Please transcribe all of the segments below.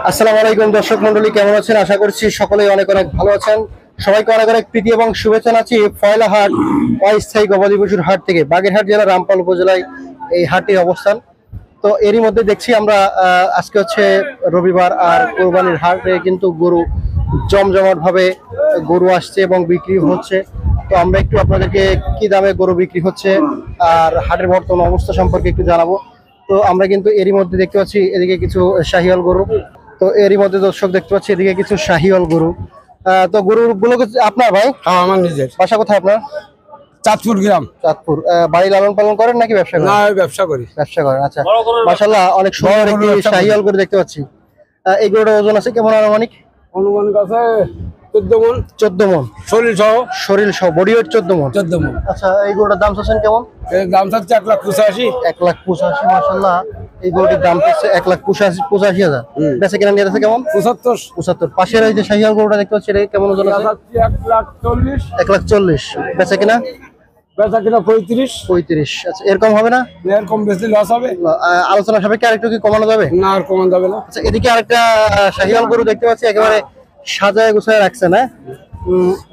আসসালামু আলাইকুম দর্শক মন্ডলী, কেমন আছেন? আশা করছি সকলেই অনেক অনেক ভালো আছেন। সবাইকে অনেক অনেক প্রীতি এবং শুভেচ্ছা জানাচ্ছি ফয়লা হাট অস্থায়ী গবাদি পশুর হাট থেকে। বাগেরহাট জেলার রামপাল উপজেলায় এই হাটটির অবস্থান। তো এরই মধ্যে দেখছি আমরা আজকে হচ্ছে রবিবার, আর কোরবানির হাটে কিন্তু গরু জমজমাট ভাবে গরু আসছে এবং বিক্রি হচ্ছে। তো আমরা একটু আপনাদেরকে কি দামে গরু বিক্রি হচ্ছে আর হাটের বর্তমান অবস্থা সম্পর্কে একটু জানাবো। তো আমরা কিন্তু এরই মধ্যে দেখতে পাচ্ছি এদিকে কিছু শাহিওয়াল গরু। তো এরই মধ্যে দর্শক দেখতে পাচ্ছি এদিকে কিছু শাহিওয়াল গরু। তো গরুগুলো আপনার ভাই? হ্যাঁ, আমার নিজের। বাসা কোথায় আপনার? চাঁদপুর গ্রাম। চাঁদপুর। বাড়ি লালন পালন করেন নাকি ব্যবসা করেন? না, ব্যবসা করি। ব্যবসা করেন, আচ্ছা। মাশাআল্লাহ, অনেক সুন্দর একটি শাহিওয়াল গরু দেখতে পাচ্ছি। এই গরুটার ওজন আছে কেমন আনুমানিক? অনুমান কাছে 14 মণ। 14 মণ শরীর সহ বডি ওয়েট 14 মণ। 14 মণ। আচ্ছা, এই গরুটার দাম চাচ্ছেন কেমন? এর দাম চাচ্ছে 1,85,000। 1,85,000। মাশাআল্লাহ, এই গরুটির দাম চাচ্ছে 1,85,000। বেচে কিনা নিয়ে আছে কেমন? 75। পাশের এই যে শাহিওয়াল গরুটা দেখতে পাচ্ছি, এটা কেমন ওজন আছে? 1,40,000। 1,40,000। বেচে কিনা? বেচা কিনা 35। আচ্ছা, এরকম হবে না? এরকম বেশি লস হবে। আলোচনা সাপেক্ষে আরেকটু কি কমানো যাবে? না, আর কমান যাবে না। আচ্ছা, এদিকে আরেকটা শাহিওয়াল গরু দেখতে পাচ্ছি, একেবারে সাজায় গুছায় রাখছেন, হ্যাঁ?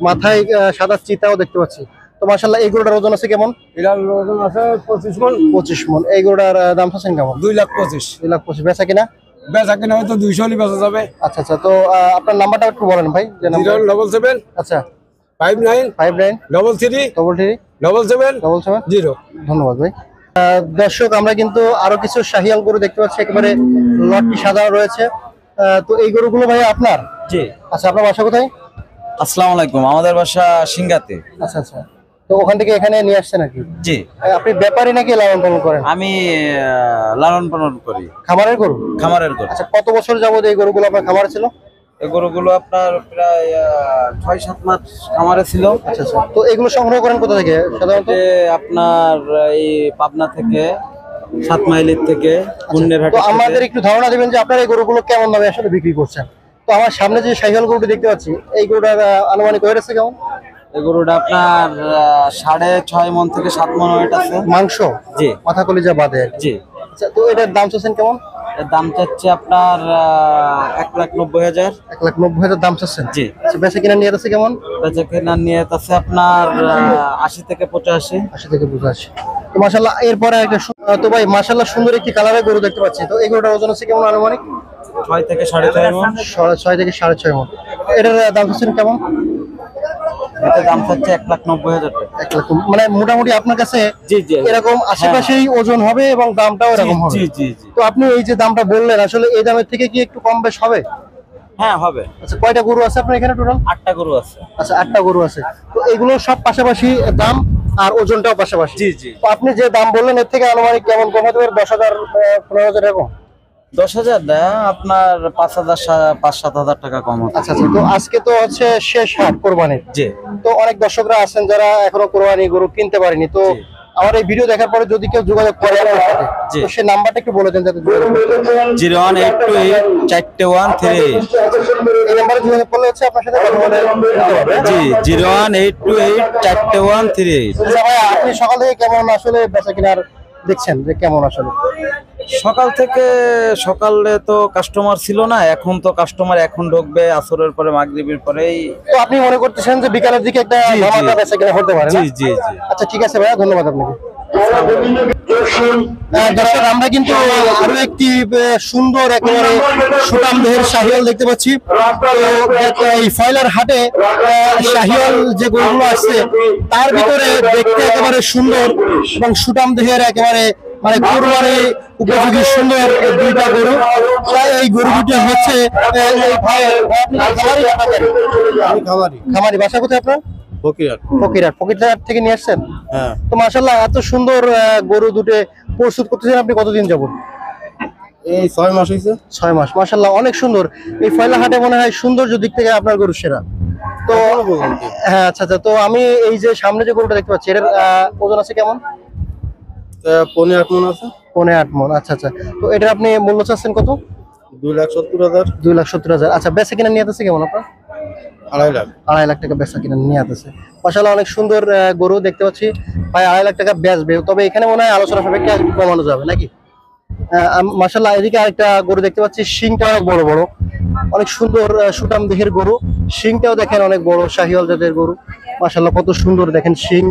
মাথায় সাদা চিতাও দেখতে পাচ্ছি। তো মাশাআল্লাহ, এই গরুটার ওজন আছে কেমন? এটার ওজন আছে 25 মণ। 25 মণ। এই গরুটার দাম চাচ্ছেন কেমন? 2,25,000। 2,25,000। বেচা কিনা? বেচা কিনা হয়তো 200 হলে বেচা যাবে। আচ্ছা, তো আপনার নাম্বারটা একটু বলেন ভাই। 077। আচ্ছা, 59 59 33 33 77 77 0। ধন্যবাদ ভাই। দর্শক, আমরা কিন্তু আরো কিছু শাহিওয়াল গরু দেখতে পাচ্ছি, একেবারে লটটি সাদা রয়েছে। তো এই গরুগুলো ভাই আপনার? জি। আচ্ছা, আপনার বাসা কোথায়? আসসালামু আলাইকুম, আমাদের বাসা সিঙ্গাতে। আচ্ছা, তো ওখান থেকে এখানে নিয়ে আসছেন নাকি? জি। আপনি ব্যাপারী নাকি লালন পালন করেন? আমি লালন পালন করি। খামারের গরু? খামারের গরু। আচ্ছা, কত বছর যাবত এই গরুগুলো আপনার খামারে ছিল? এই গরুগুলো আপনার প্রায় 6-7 মাস খামারে ছিল। আচ্ছা, তো এগুলো সংগ্রহ করেন কোথা থেকে সাধারণত? আপনার এই পাবনা থেকে, 7 মাইলের থেকে, তো আমাদের একটু ধারণা দিবেন যে আপনার এই গরুগুলো কেমন দামে আসলে বিক্রি করছেন। তো আমার সামনে যে শাহিওয়াল গরুটি দেখতে পাচ্ছি, এই গরুটার আনুমানিক ওয়েট আছে কেমন? এই গরুটা আপনার 6.5 মণ থেকে 7 মণ ওয়েট আছে মাংস। জি। মাথা কলিজা বাদে। জি। আচ্ছা, তো এটার দাম চাচ্ছেন কেমন? এর দাম চাচ্ছে আপনার 1,90,000। 1,90,000 দাম চাচ্ছেন? জি। আচ্ছা, বেচা কিনা নিয়ে আছে কেমন? বেচা কেনার নিয়ে আছে আপনার 80 থেকে 85। 80 থেকে 85। তো মাশাআল্লাহ, এরপরে একটা তো ভাই মাশাআল্লাহ সুন্দর একটি কালারের গরু দেখতে পাচ্ছি। তো এই গরুটার ওজন আছে কেমন আনুমানিক? 6 থেকে 6.5 মণ। 6 থেকে 6.5 মণ। এটার দাম চাচ্ছেন কেমন? এটার দাম হচ্ছে 1,90,000 টাকা। 1 লাখ। মানে মোটামুটি আপনার কাছে জি জি এরকম আশেপাশেই ওজন হবে এবং দামটাও এরকম হবে। জি জি জি। তো আপনি এই যে দামটা বললেন, আসলে এই দামের থেকে কি একটু কম বেশ হবে? হ্যাঁ, হবে। আচ্ছা, কয়টা গরু আছে আপনার এখানে টোটাল? 8টা গরু আছে। আচ্ছা, 8টা গরু আছে। তো এগুলো সব পাশাপাশি দাম আর ওজনটাও পাশাপাশি? জি জি। তো আপনি যে দাম বললেন এর থেকে আনুমানিক কেমন কম হতে পারে? 10,000 15,000 এরকম? 10,000 না, আপনার 5,000 টাকা কম হচ্ছে। আচ্ছা, তো আজকে তো হচ্ছে শেষ হাট কোরবানির। জি। তো অনেক দর্শকরা আছেন যারা এখনো কোরবানি গরু কিনতে পারেনি। তো আমার এই ভিডিও দেখার পরে যদি কেউ যোগাযোগ করে আপনার সাথে, তো সেই নাম্বারটা একটু বলে দেন যাতে 01828 413। এই নাম্বারে যোগাযোগ করলে হচ্ছে আপনার সাথে কথা বলে নিতে পারবে। জি, 01828 413। আচ্ছা ভাই, আপনি সকাল থেকে কেমন আসলে বেচা কিনার দেখছেন যে কেমন আসলে? সকালে তো কাস্টমার ছিল না, এখন তো কাস্টমার এখন ঢুকবে আসরের পরে, মাগরিবের পরেই। তো আপনি মনে করতেছেন যে বিকালের দিকে একটা জি, জি। ধামাকা বেচা কিনা হতে পারে না? জি জি জি। আচ্ছা, ঠিক আছে ভাইয়া, ধন্যবাদ আপনাকে। দর্শক, আমরা কিন্তু আরো একটি সুন্দর একেবারে সুঠাম দেহের শাহিওয়াল দেখতে পাচ্ছি। তো এই ফয়লার হাটে শাহিওয়াল যে গরুগুলো আসছে তার ভিতরে দেখতে একেবারে সুন্দর এবং সুঠাম দেহের একেবারে মানে কোরবানি উপযোগী সুন্দর দুইটা গরু। এই গরু দুটো হচ্ছে এই ভাইয়ের। খামারি। বাসা কোথায় আপনার? ফকিরহাট থেকে নিয়ে আসছেন? হ্যাঁ। তো মাশাআল্লাহ, এত সুন্দর গরু দুটো প্রস্তুত করতেছেন আপনি কতদিন যাবত? এই 6 মাস হইছে। 6 মাস। মাশাআল্লাহ, অনেক সুন্দর। এই ফয়লা হাটে মনে হয় সৌন্দর্য দিক থেকে আপনার গরু সেরা। তো হ্যাঁ, আচ্ছা, তো আমি এই যে সামনে যে গরুটা দেখতে পাচ্ছি এর ওজন আছে কেমন? 15 মণ আছে। 15 মণ। আচ্ছা, তো এটা আপনি মূল্য চাচ্ছেন কত? 2,70,000। 2,70,000। আচ্ছা, বেচা কিনা নিয়ে আছে কেমন আপনার? 2.5 লাখ। 2.5 লাখ টাকা বেচা কিনা নিয়ে আছে। মাশাআল্লাহ, অনেক সুন্দর গরু দেখতে পাচ্ছি ভাই। 2.5 লাখ টাকা বেচবে, তবে এখানে মনে হয় আলোচনা সাপেক্ষে একটু কমানো যাবে নাকি? মাশাআল্লাহ, এদিকে আরেকটা গরু দেখতে পাচ্ছি, শিংটা অনেক বড় বড়। অনেক সুন্দর সুটাম দেহের গরু। শিংটাও দেখেন অনেক বড়, শাহিওয়াল জাতের গরু। মাশাআল্লাহ কত সুন্দর দেখেন শিং,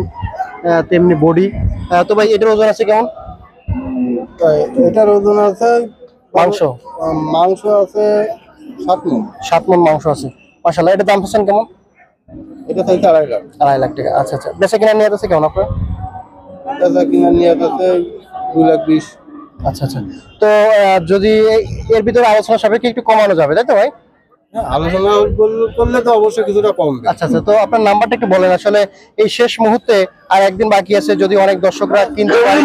তেমনি বডি। তো ভাই এটার ওজন আছে কেমন? তাই এটার ওজন আছে মাংস? মাংস আছে 7 মণ। 7 মণ মাংস আছে। মাশাআল্লাহ, এটার দাম চাচ্ছেন কেমন? এটা থেকে 2.5 লাখ। 2.5 লাখ টাকা। আচ্ছা আচ্ছা, বেচা কিনা নিয়ে আছে কেমন আপনার? এটা কিনা নিয়ে আছে 2,20,000। আচ্ছা আচ্ছা, তো যদি এর ভিতরে আলোচনা সাপেক্ষে একটু কমানো যাবে, তাই তো ভাই? আলোচনা করলে তো অবশ্যই কিছুটা কমবে। আচ্ছা আচ্ছা, তো আপনার নাম্বারটা একটু বলেন। আসলে এই শেষ মুহূর্তে আর একদিন বাকি আছে, যদি অনেক দর্শকরা কিনতে পারে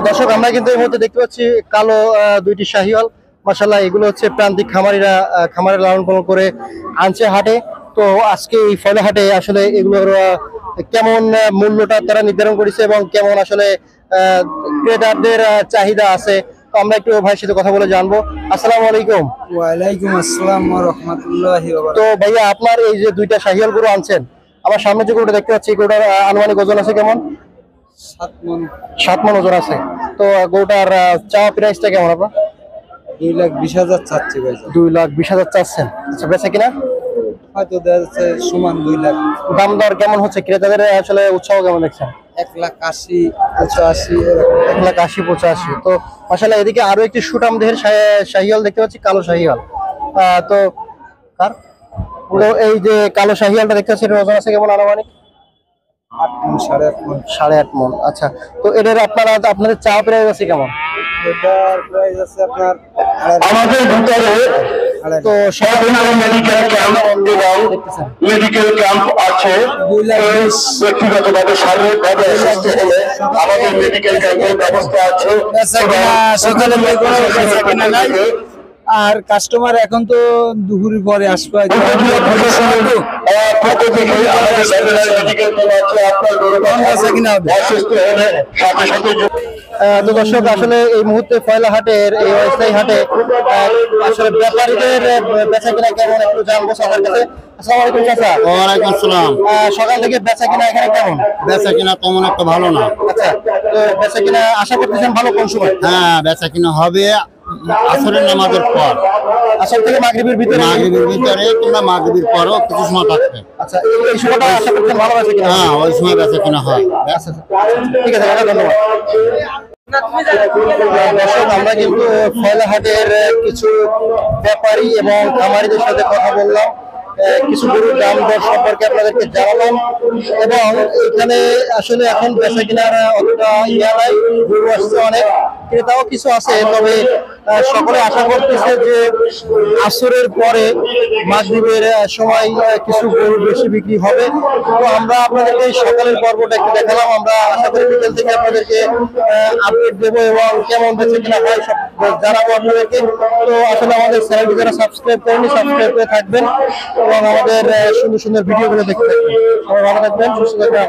দর্শক, আমরা কিন্তু এই মুহূর্তে দেখতে পাচ্ছি কালো দুইটি শাহিওয়াল। মাশাআল্লাহ, এগুলো হচ্ছে প্রান্তিক খামারিরা খামারে লালন পালন করে আনছে হাটে। তো আজকে এই ফলে হাটে আসলে এগুলোর কেমন মূল্যটা তারা নির্ধারণ করেছে এবং কেমন আসলে ক্রেতাদের চাহিদা আছে, তো আমরা একটু ভাইয়ের সাথে কথা বলে জানবো। আসসালামু আলাইকুম। ওয়ালাইকুম আসসালাম ওয়া রাহমাতুল্লাহি ওয়া তো ভাইয়া, আপনার এই যে দুইটা শাহিওয়াল গরু আনছেন, আমার সামনে যে গরুটা দেখতে পাচ্ছি, গরুটার আনুমানিক ওজন আছে কেমন? 7 মণ। 7 মণ ওজন আছে। তো গরুটার চাওয়া প্রাইসটা কেমন আপনার? 2,20,000 চাচ্ছি ভাই। 2,20,000 চাচ্ছেন। আচ্ছা, বেচা কিনা হয়তো দেখা যাচ্ছে সমান 2 লাখ। দাম দর কেমন হচ্ছে? ক্রেতাদের আসলে উৎসাহ কেমন দেখছেন? 1,80,000 85 1,80,000 85। তো মাশাআল্লাহ, এদিকে আরো একটি সুটাম দেহের শাহিওয়াল দেখতে পাচ্ছি, কালো শাহিওয়াল। তো কার তো এই যে কালো শাহিওয়ালটা দেখতে পাচ্ছি, এর ওজন আছে কেমন আনুমানিক? 8 মণ 8.5 মণ। 8.5 মণ। আচ্ছা, তো এটার আপনাদের চাওয়া প্রাইস আছে কেমন? এটার প্রাইস আছে আপনার আমাদের ভিতরে তো মেডিকেল ক্যাম্প আছে। ব্যক্তিগতভাবে শারীরিকভাবে অসুস্থ হলে আমাদের মেডিকেল ক্যাম্পের ব্যবস্থা আছে। সকালে আর কাস্টমার এখন তো দুপুরের পরে আসবে। তো দর্শক, আসলে এই মুহূর্তে ফয়লা হাটের এই অস্থায়ী হাটে আসলে ব্যাপারীদের বেচা কিনা কেমন একটু জানবো সবার কাছে। আসসালামু আলাইকুম চাচা। ওয়ালাইকুম আসসালাম। সকাল থেকে বেচা কিনা এখানে কেমন? বেচা কিনা তেমন একটা ভালো না। আচ্ছা, তো বেচা কিনা আশা করতেছেন ভালো কোন সময়? হ্যাঁ, বেচা কিনা হবে আসরের নামাজের পর। আসল থেকে মাগরিবের ভিতরে? মাগরিবের ভিতরে কিংবা মাগরিবের পরও কিছু সময় থাকবে। আচ্ছা, এই সময়টা আশা করতেছেন ভালো বেচা কিনা? হ্যাঁ, ওই সময় বেচা কিনা হয়। আচ্ছা আচ্ছা, ঠিক আছে, ধন্যবাদ। দর্শক, আমরা কিন্তু ফয়লা হাটের কিছু ব্যাপারী এবং খামারিদের সাথে কথা বললাম, কিছু গরুর দাম দর সম্পর্কে আপনাদেরকে জানালাম, এবং এখানে আসলে এখন বেচা কিনার অতটা ইয়া নাই, গরু আসছে অনেক, ক্রেতাও কিছু আছে। তবে সকলে আশা করতেছে যে আসরের পরে মাগরিবের সময় কিছু গরু বেশি বিক্রি হবে। তো আমরা আপনাদেরকে এই সকালের পর্বটা একটু দেখালাম। আমরা আশা করি বিকেল থেকে আপনাদেরকে আপডেট দেবো এবং কেমন বেচে কিনা হয় সব জানাবো আপনাদেরকে। তো আসলে আমাদের চ্যানেলটি যারা সাবস্ক্রাইব করেনি, সাবস্ক্রাইব করে থাকবেন এবং আমাদের সুন্দর সুন্দর ভিডিওগুলো দেখতে থাকবেন। সবাই ভালো থাকবেন, সুস্থ থাকবেন।